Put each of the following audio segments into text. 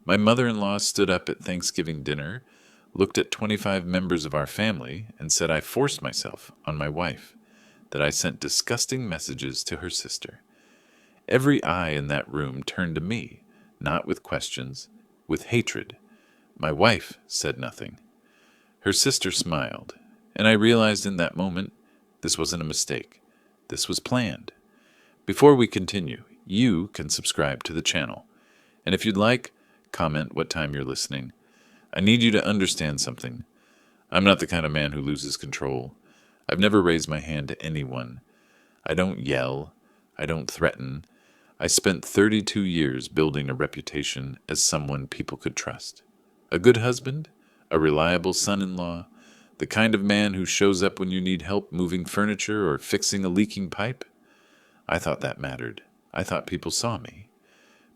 My mother-in-law stood up at Thanksgiving dinner, looked at 25 members of our family, and said I forced myself on my wife, that I sent disgusting messages to her sister. Every eye in that room turned to me, not with questions, with hatred. My wife said nothing. Her sister smiled, and I realized in that moment this wasn't a mistake. This was planned. Before we continue, you can subscribe to the channel. And if you'd like, comment what time you're listening. I need you to understand something. I'm not the kind of man who loses control. I've never raised my hand to anyone. I don't yell. I don't threaten. I spent 32 years building a reputation as someone people could trust. A good husband, a reliable son-in-law, the kind of man who shows up when you need help moving furniture or fixing a leaking pipe. I thought that mattered. I thought people saw me.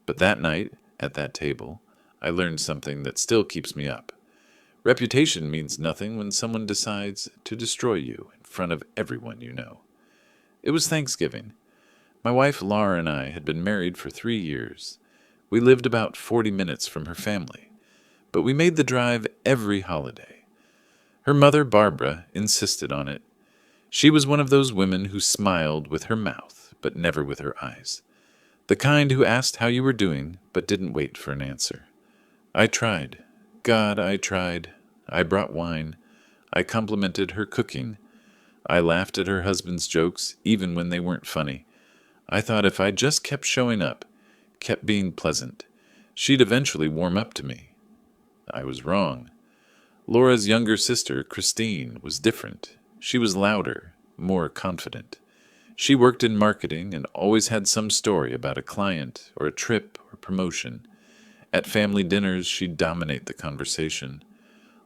But that night, at that table, I learned something that still keeps me up. Reputation means nothing when someone decides to destroy you in front of everyone you know. It was Thanksgiving. My wife Laura and I had been married for 3 years. We lived about 40 minutes from her family, but we made the drive every holiday. Her mother, Barbara, insisted on it. She was one of those women who smiled with her mouth, but never with her eyes. The kind who asked how you were doing, but didn't wait for an answer. I tried. God, I tried. I brought wine. I complimented her cooking. I laughed at her husband's jokes, even when they weren't funny. I thought if I just kept showing up, kept being pleasant, she'd eventually warm up to me. I was wrong. Laura's younger sister, Christine, was different. She was louder, more confident. She worked in marketing and always had some story about a client or a trip or promotion. At family dinners, she'd dominate the conversation.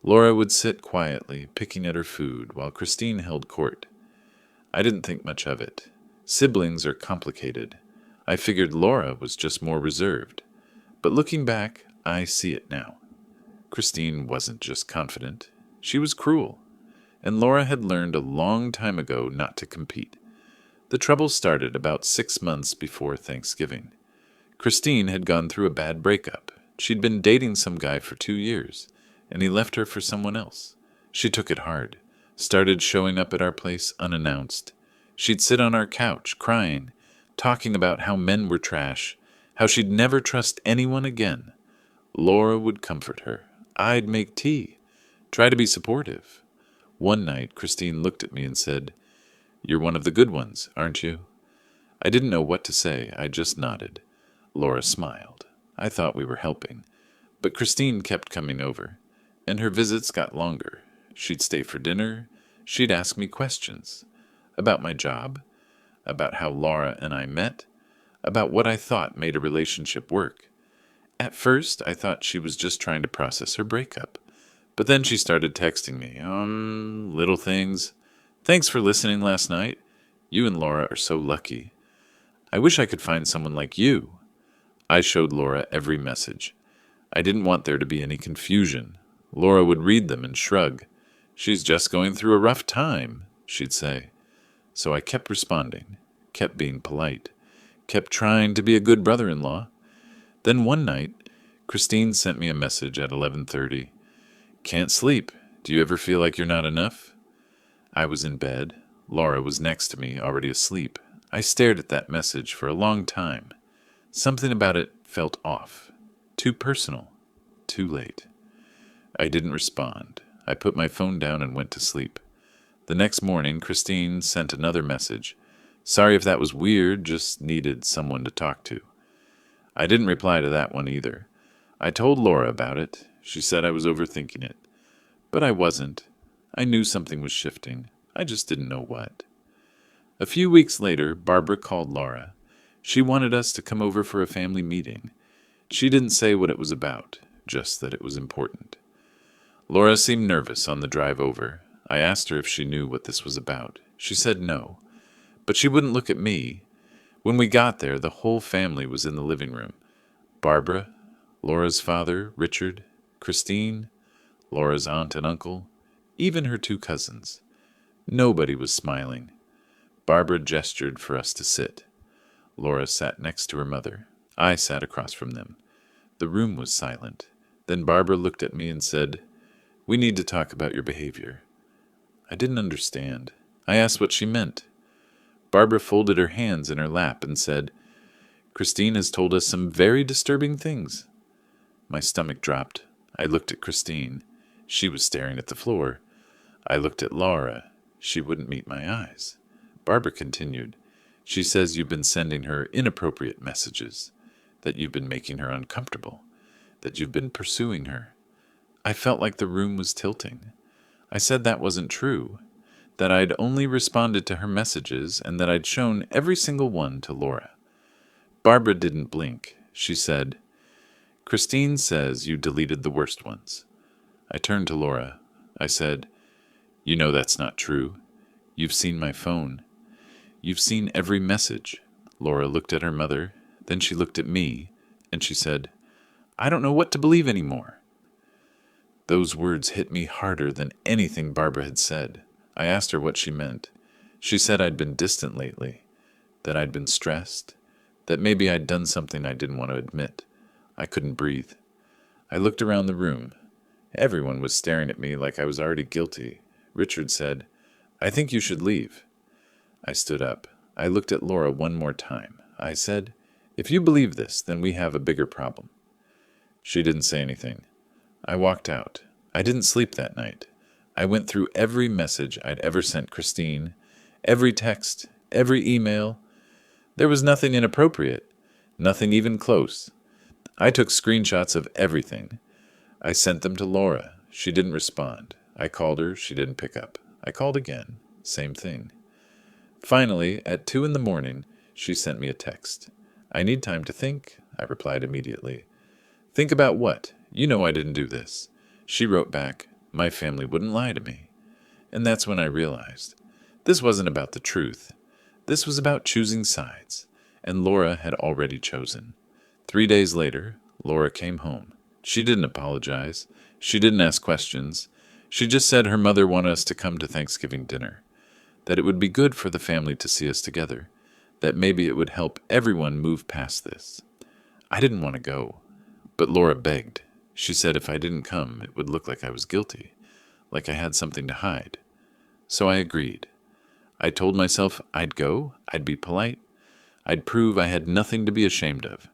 Laura would sit quietly, picking at her food, while Christine held court. I didn't think much of it. Siblings are complicated. I figured Laura was just more reserved. But looking back, I see it now. Christine wasn't just confident. She was cruel. And Laura had learned a long time ago not to compete. The trouble started about 6 months before Thanksgiving. Christine had gone through a bad breakup. She'd been dating some guy for 2 years, and he left her for someone else. She took it hard, started showing up at our place unannounced. She'd sit on our couch, crying, talking about how men were trash, how she'd never trust anyone again. Laura would comfort her. I'd make tea, try to be supportive. One night, Christine looked at me and said, "You're one of the good ones, aren't you?" I didn't know what to say. I just nodded. Laura smiled. I thought we were helping. But Christine kept coming over, and her visits got longer. She'd stay for dinner. She'd ask me questions. About my job, about how Laura and I met, about what I thought made a relationship work. At first, I thought she was just trying to process her breakup. But then she started texting me, little things. "Thanks for listening last night. You and Laura are so lucky. I wish I could find someone like you." I showed Laura every message. I didn't want there to be any confusion. Laura would read them and shrug. "She's just going through a rough time," she'd say. So I kept responding, kept being polite, kept trying to be a good brother-in-law. Then one night, Christine sent me a message at 11:30. "Can't sleep. Do you ever feel like you're not enough?" I was in bed. Laura was next to me, already asleep. I stared at that message for a long time. Something about it felt off. Too personal. Too late. I didn't respond. I put my phone down and went to sleep. The next morning, Christine sent another message. "Sorry if that was weird, just needed someone to talk to." I didn't reply to that one either. I told Laura about it. She said I was overthinking it. But I wasn't. I knew something was shifting. I just didn't know what. A few weeks later, Barbara called Laura. She wanted us to come over for a family meeting. She didn't say what it was about, just that it was important. Laura seemed nervous on the drive over. I asked her if she knew what this was about. She said no, but she wouldn't look at me. When we got there, the whole family was in the living room. Barbara, Laura's father, Richard, Christine, Laura's aunt and uncle, even her 2 cousins. Nobody was smiling. Barbara gestured for us to sit. Laura sat next to her mother. I sat across from them. The room was silent. Then Barbara looked at me and said, "We need to talk about your behavior." I didn't understand. I asked what she meant. Barbara folded her hands in her lap and said, "Christine has told us some very disturbing things." My stomach dropped. I looked at Christine. She was staring at the floor. I looked at Laura. She wouldn't meet my eyes. Barbara continued, "She says you've been sending her inappropriate messages, that you've been making her uncomfortable, that you've been pursuing her." I felt like the room was tilting. I said that wasn't true, that I'd only responded to her messages and that I'd shown every single one to Laura. Barbara didn't blink. She said, "Christine says you deleted the worst ones." I turned to Laura. I said, "You know that's not true. You've seen my phone. You've seen every message." Laura looked at her mother, then she looked at me, and she said, "I don't know what to believe anymore." Those words hit me harder than anything Barbara had said. I asked her what she meant. She said I'd been distant lately, that I'd been stressed, that maybe I'd done something I didn't want to admit. I couldn't breathe. I looked around the room. Everyone was staring at me like I was already guilty. Richard said, "I think you should leave." I stood up. I looked at Laura one more time. I said, "If you believe this, then we have a bigger problem." She didn't say anything. I walked out. I didn't sleep that night. I went through every message I'd ever sent Christine, every text, every email. There was nothing inappropriate, nothing even close. I took screenshots of everything. I sent them to Laura. She didn't respond. I called her. She didn't pick up. I called again. Same thing. Finally, at 2 in the morning, she sent me a text. "I need time to think," I replied immediately. "Think about what? You know I didn't do this." She wrote back, "My family wouldn't lie to me." And that's when I realized. This wasn't about the truth. This was about choosing sides. And Laura had already chosen. 3 days later, Laura came home. She didn't apologize. She didn't ask questions. She just said her mother wanted us to come to Thanksgiving dinner, that it would be good for the family to see us together, that maybe it would help everyone move past this. I didn't want to go, but Laura begged. She said if I didn't come, it would look like I was guilty, like I had something to hide. So I agreed. I told myself I'd go, I'd be polite, I'd prove I had nothing to be ashamed of.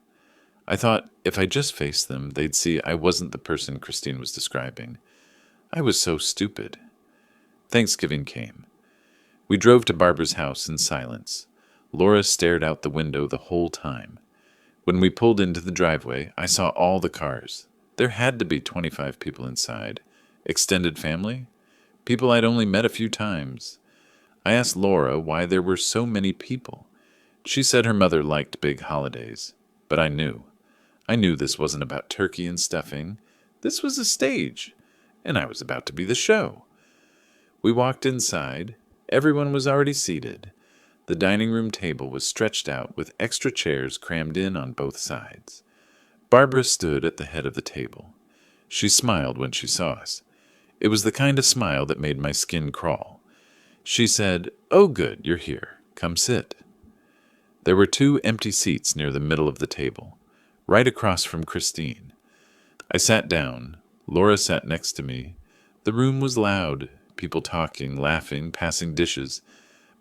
I thought if I just faced them, they'd see I wasn't the person Christine was describing. I was so stupid. Thanksgiving came. We drove to Barbara's house in silence. Laura stared out the window the whole time. When we pulled into the driveway, I saw all the cars. There had to be 25 people inside. Extended family? People I'd only met a few times. I asked Laura why there were so many people. She said her mother liked big holidays. But I knew. I knew this wasn't about turkey and stuffing. This was a stage, and I was about to be the show. We walked inside. Everyone was already seated. The dining room table was stretched out with extra chairs crammed in on both sides. Barbara stood at the head of the table. She smiled when she saw us. It was the kind of smile that made my skin crawl. She said, "Oh, good, you're here. Come sit." There were 2 empty seats near the middle of the table, right across from Christine. I sat down. Laura sat next to me. The room was loud, people talking, laughing, passing dishes,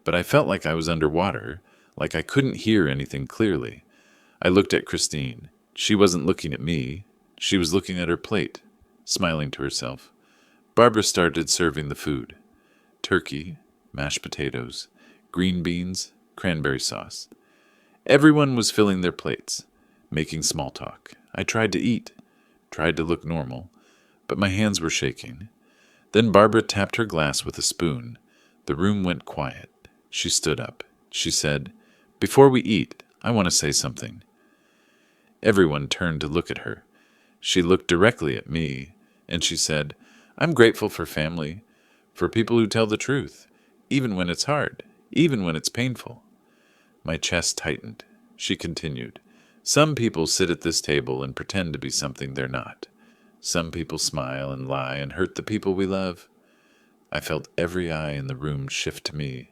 but I felt like I was underwater, like I couldn't hear anything clearly. I looked at Christine. She wasn't looking at me. She was looking at her plate, smiling to herself. Barbara started serving the food. Turkey, mashed potatoes, green beans, cranberry sauce. Everyone was filling their plates, making small talk. I tried to eat, tried to look normal, but my hands were shaking. Then Barbara tapped her glass with a spoon. The room went quiet. She stood up. She said, "Before we eat, I want to say something." Everyone turned to look at her. She looked directly at me, and she said, "I'm grateful for family, for people who tell the truth, even when it's hard, even when it's painful." My chest tightened. She continued, "Some people sit at this table and pretend to be something they're not. Some people smile and lie and hurt the people we love." I felt every eye in the room shift to me.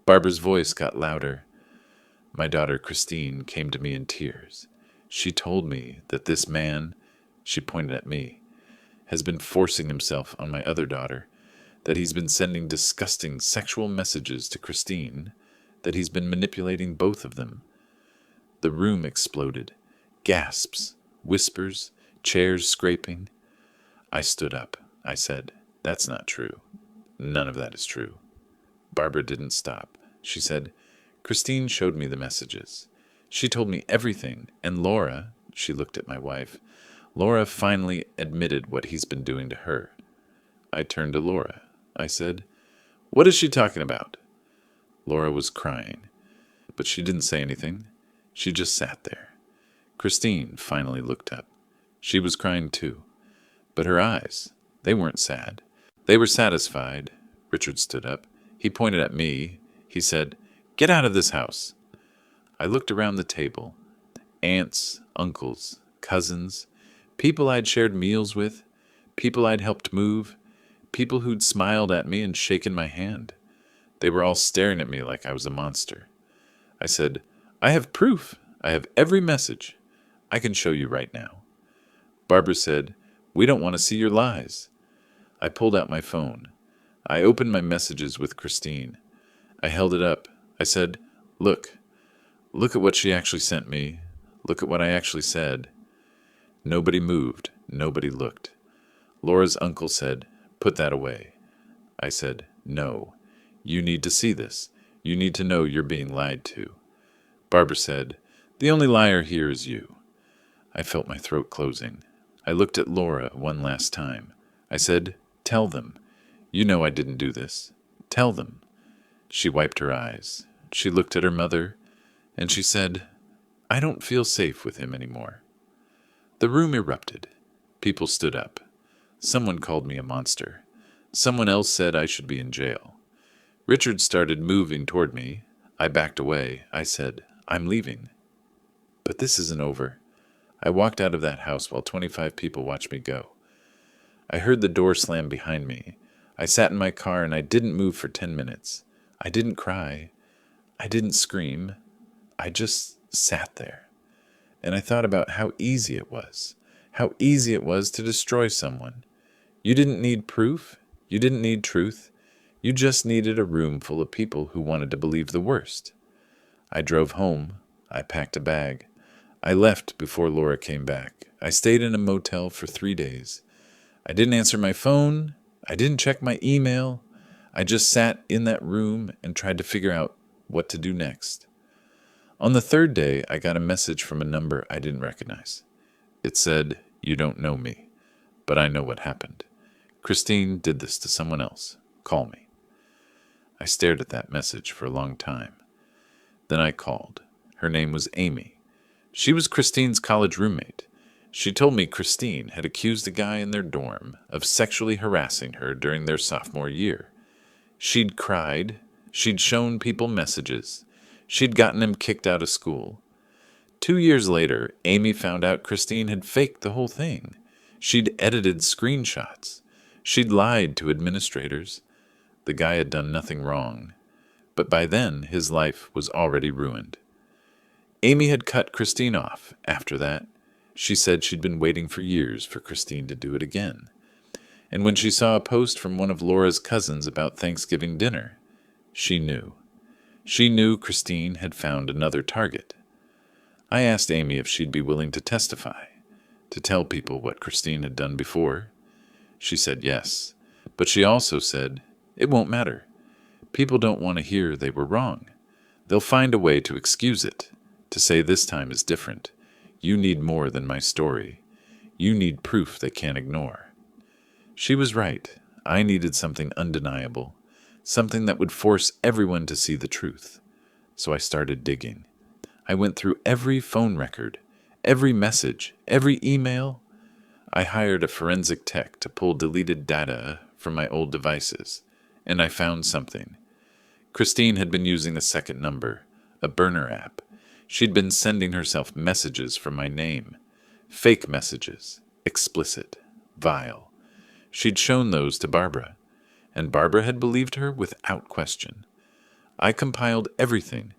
Barbara's voice got louder. My daughter Christine came to me in tears. She told me that this man, she pointed at me, has been forcing himself on my other daughter, that he's been sending disgusting sexual messages to Christine, that he's been manipulating both of them. The room exploded. Gasps, whispers, chairs scraping. I stood up. I said, "That's not true. None of that is true." Barbara didn't stop. She said, "Christine showed me the messages. She told me everything, and Laura," she looked at my wife, "Laura finally admitted what he's been doing to her." I turned to Laura. I said, "What is she talking about?" Laura was crying, but she didn't say anything. She just sat there. Christine finally looked up. She was crying too, but her eyes, they weren't sad. They were satisfied. Richard stood up. He pointed at me. He said, "Get out of this house." I looked around the table. Aunts, uncles, cousins, people I'd shared meals with, people I'd helped move, people who'd smiled at me and shaken my hand. They were all staring at me like I was a monster. I said, "I have proof. I have every message. I can show you right now." Barbara said, "We don't want to see your lies." I pulled out my phone. I opened my messages with Christine. I held it up. I said, Look at what she actually sent me. Look at what I actually said." Nobody moved. Nobody looked. Laura's uncle said, "Put that away." I said, "No. You need to see this. You need to know you're being lied to." Barbara said, "The only liar here is you." I felt my throat closing. I looked at Laura one last time. I said, "Tell them. You know I didn't do this. Tell them." She wiped her eyes. She looked at her mother, and she said, "I don't feel safe with him anymore." The room erupted. People stood up. Someone called me a monster. Someone else said I should be in jail. Richard started moving toward me. I backed away. I said, "I'm leaving." But this isn't over. I walked out of that house while 25 people watched me go. I heard the door slam behind me. I sat in my car and I didn't move for 10 minutes. I didn't cry. I didn't scream. I just sat there. And I thought about how easy it was. How easy it was to destroy someone. You didn't need proof. You didn't need truth. You just needed a room full of people who wanted to believe the worst. I drove home. I packed a bag. I left before Laura came back. I stayed in a motel for 3 days. I didn't answer my phone. I didn't check my email. I just sat in that room and tried to figure out what to do next. On the 3rd day, I got a message from a number I didn't recognize. It said, "You don't know me, but I know what happened. Christine did this to someone else. Call me." I stared at that message for a long time. Then I called. Her name was Amy. She was Christine's college roommate. She told me Christine had accused a guy in their dorm of sexually harassing her during their sophomore year. She'd cried. She'd shown people messages. She'd gotten him kicked out of school. 2 years later, Amy found out Christine had faked the whole thing. She'd edited screenshots. She'd lied to administrators. The guy had done nothing wrong, but by then his life was already ruined. Amy had cut Christine off after that. She said she'd been waiting for years for Christine to do it again. And when she saw a post from one of Laura's cousins about Thanksgiving dinner, she knew. She knew Christine had found another target. I asked Amy if she'd be willing to testify, to tell people what Christine had done before. She said yes, but she also said, "It won't matter. People don't want to hear they were wrong. They'll find a way to excuse it, to say this time is different. You need more than my story. You need proof they can't ignore." She was right. I needed something undeniable, something that would force everyone to see the truth. So I started digging. I went through every phone record, every message, every email. I hired a forensic tech to pull deleted data from my old devices, and I found something. Christine had been using a second number, a burner app. She'd been sending herself messages from my name. Fake messages, explicit, vile. She'd shown those to Barbara, and Barbara had believed her without question. I compiled everything,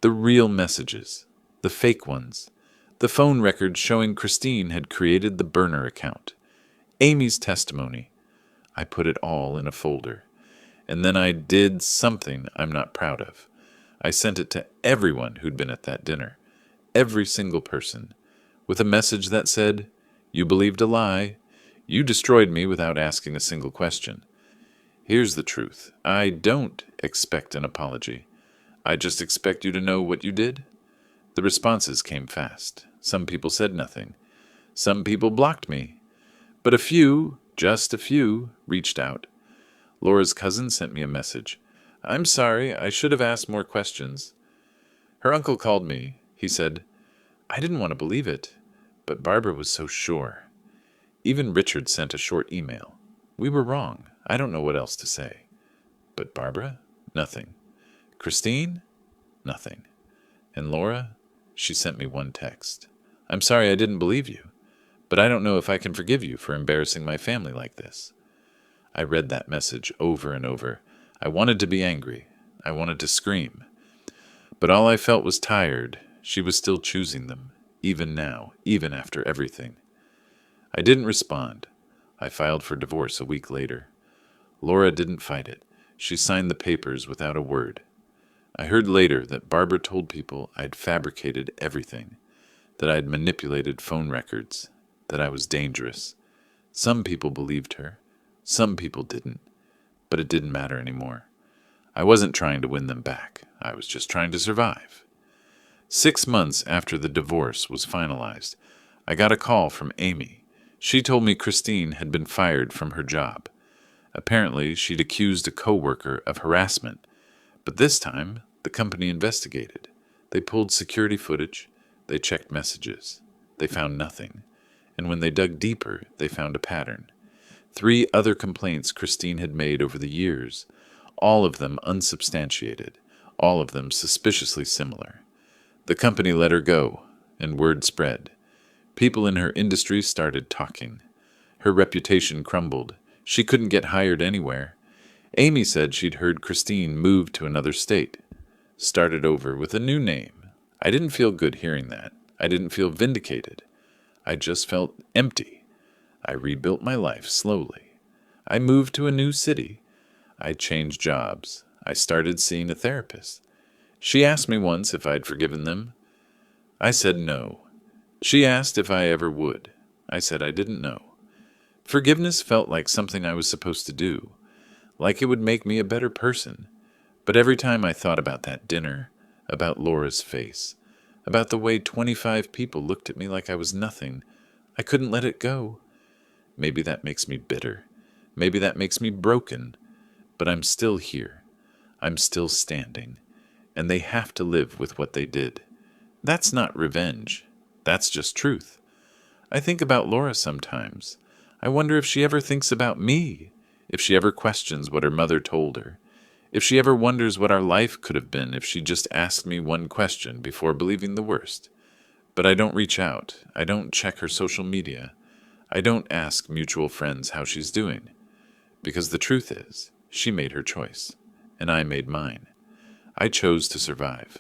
the real messages, the fake ones, The phone record showing Christine had created the burner account. Amy's testimony. I put it all in a folder. And then I did something I'm not proud of. I sent it to everyone who'd been at that dinner. Every single person. With a message that said, "You believed a lie. You destroyed me without asking a single question. Here's the truth. I don't expect an apology. I just expect you to know what you did." The responses came fast. Some people said nothing. Some people blocked me. But a few, just a few, reached out. Laura's cousin sent me a message. "I'm sorry, I should have asked more questions." Her uncle called me. He said, "I didn't want to believe it, but Barbara was so sure." Even Richard sent a short email. "We were wrong. I don't know what else to say." But Barbara? Nothing. Christine? Nothing. And Laura? She sent me one text. "I'm sorry I didn't believe you, but I don't know if I can forgive you for embarrassing my family like this." I read that message over and over. I wanted to be angry. I wanted to scream. But all I felt was tired. She was still choosing them, even now, even after everything. I didn't respond. I filed for divorce a week later. Laura didn't fight it. She signed the papers without a word. I heard later that Barbara told people I'd fabricated everything, that I'd manipulated phone records, that I was dangerous. Some people believed her. Some people didn't. But it didn't matter anymore. I wasn't trying to win them back. I was just trying to survive. 6 months after the divorce was finalized, I got a call from Amy. She told me Christine had been fired from her job. Apparently, she'd accused a coworker of harassment. But this time, the company investigated. They pulled security footage. They checked messages. They found nothing. And when they dug deeper, they found a pattern. 3 other complaints Christine had made over the years, all of them unsubstantiated, all of them suspiciously similar. The company let her go, and word spread. People in her industry started talking. Her reputation crumbled. She couldn't get hired anywhere. Amy said she'd heard Christine moved to another state, started over with a new name. I didn't feel good hearing that. I didn't feel vindicated. I just felt empty. I rebuilt my life slowly. I moved to a new city. I changed jobs. I started seeing a therapist. She asked me once if I'd forgiven them. I said no. She asked if I ever would. I said I didn't know. Forgiveness felt like something I was supposed to do, like it would make me a better person. But every time I thought about that dinner, about Laura's face, about the way 25 people looked at me like I was nothing, I couldn't let it go. Maybe that makes me bitter. Maybe that makes me broken. But I'm still here. I'm still standing. And they have to live with what they did. That's not revenge. That's just truth. I think about Laura sometimes. I wonder if she ever thinks about me, if she ever questions what her mother told her, if she ever wonders what our life could have been if she just asked me one question before believing the worst. But I don't reach out. I don't check her social media. I don't ask mutual friends how she's doing. Because the truth is, she made her choice, and I made mine. I chose to survive.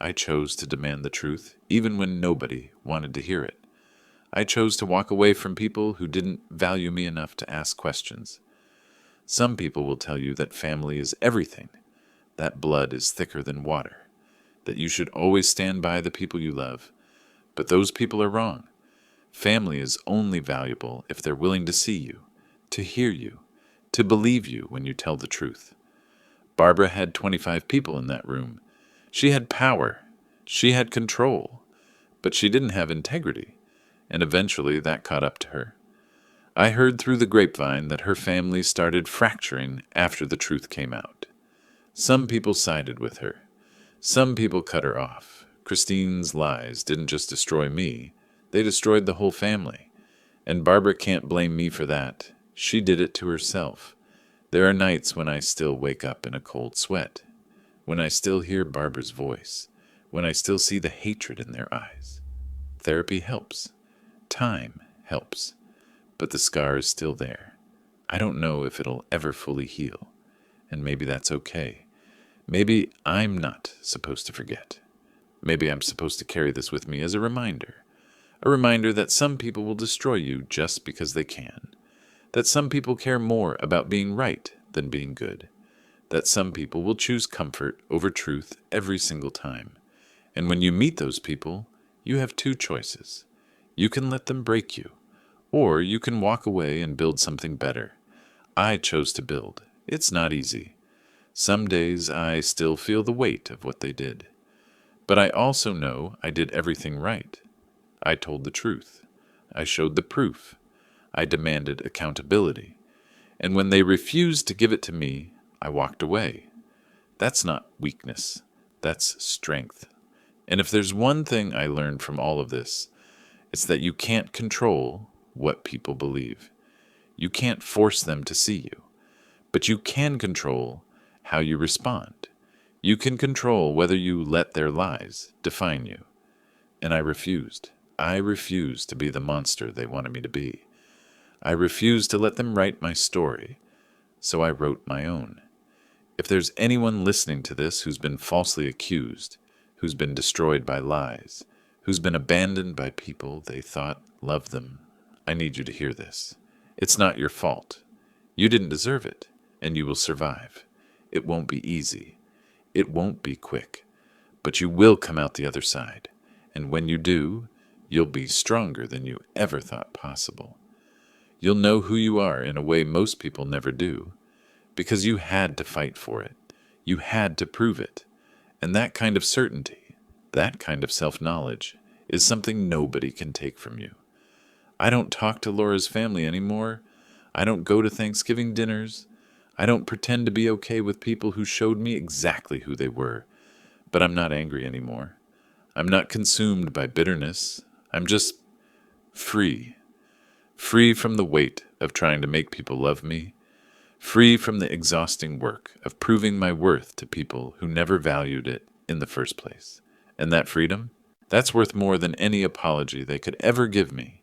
I chose to demand the truth, even when nobody wanted to hear it. I chose to walk away from people who didn't value me enough to ask questions. Some people will tell you that family is everything, that blood is thicker than water, that you should always stand by the people you love. But those people are wrong. Family is only valuable if they're willing to see you, to hear you, to believe you when you tell the truth. Barbara had 25 people in that room. She had power. She had control. But she didn't have integrity, and eventually that caught up to her. I heard through the grapevine that her family started fracturing after the truth came out. Some people sided with her. Some people cut her off. Christine's lies didn't just destroy me, they destroyed the whole family. And Barbara can't blame me for that. She did it to herself. There are nights when I still wake up in a cold sweat, when I still hear Barbara's voice, when I still see the hatred in their eyes. Therapy helps. Time helps. But the scar is still there. I don't know if it'll ever fully heal. And maybe that's okay. Maybe I'm not supposed to forget. Maybe I'm supposed to carry this with me as a reminder. A reminder that some people will destroy you just because they can. That some people care more about being right than being good. That some people will choose comfort over truth every single time. And when you meet those people, you have two choices. You can let them break you, or you can walk away and build something better. I chose to build. It's not easy. Some days I still feel the weight of what they did. But I also know I did everything right. I told the truth. I showed the proof. I demanded accountability. And when they refused to give it to me, I walked away. That's not weakness. That's strength. And if there's one thing I learned from all of this, it's that you can't control what people believe. You can't force them to see you. But you can control how you respond. You can control whether you let their lies define you. And I refused. I refused to be the monster they wanted me to be. I refused to let them write my story, so I wrote my own. If there's anyone listening to this who's been falsely accused, who's been destroyed by lies, who's been abandoned by people they thought loved them, I need you to hear this. It's not your fault. You didn't deserve it, and you will survive. It won't be easy. It won't be quick. But you will come out the other side. And when you do, you'll be stronger than you ever thought possible. You'll know who you are in a way most people never do, because you had to fight for it. You had to prove it. And that kind of certainty, that kind of self-knowledge, is something nobody can take from you. I don't talk to Laura's family anymore. I don't go to Thanksgiving dinners. I don't pretend to be okay with people who showed me exactly who they were. But I'm not angry anymore. I'm not consumed by bitterness. I'm just free. Free from the weight of trying to make people love me. Free from the exhausting work of proving my worth to people who never valued it in the first place. And that freedom, that's worth more than any apology they could ever give me.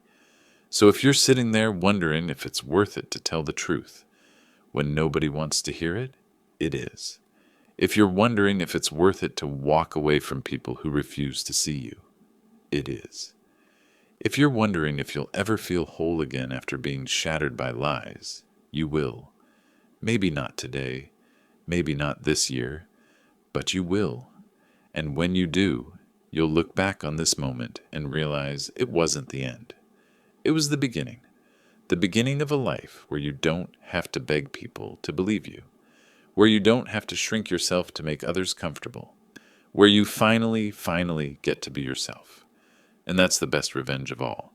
So if you're sitting there wondering if it's worth it to tell the truth when nobody wants to hear it, it is. If you're wondering if it's worth it to walk away from people who refuse to see you, it is. If you're wondering if you'll ever feel whole again after being shattered by lies, you will. Maybe not today, maybe not this year, but you will. And when you do, you'll look back on this moment and realize it wasn't the end. It was the beginning of a life where you don't have to beg people to believe you, where you don't have to shrink yourself to make others comfortable, where you finally get to be yourself. And that's the best revenge of all.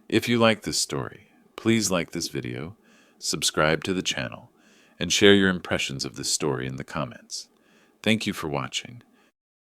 If you like this story, please like this video, subscribe to the channel, and share your impressions of this story in the comments. Thank you for watching,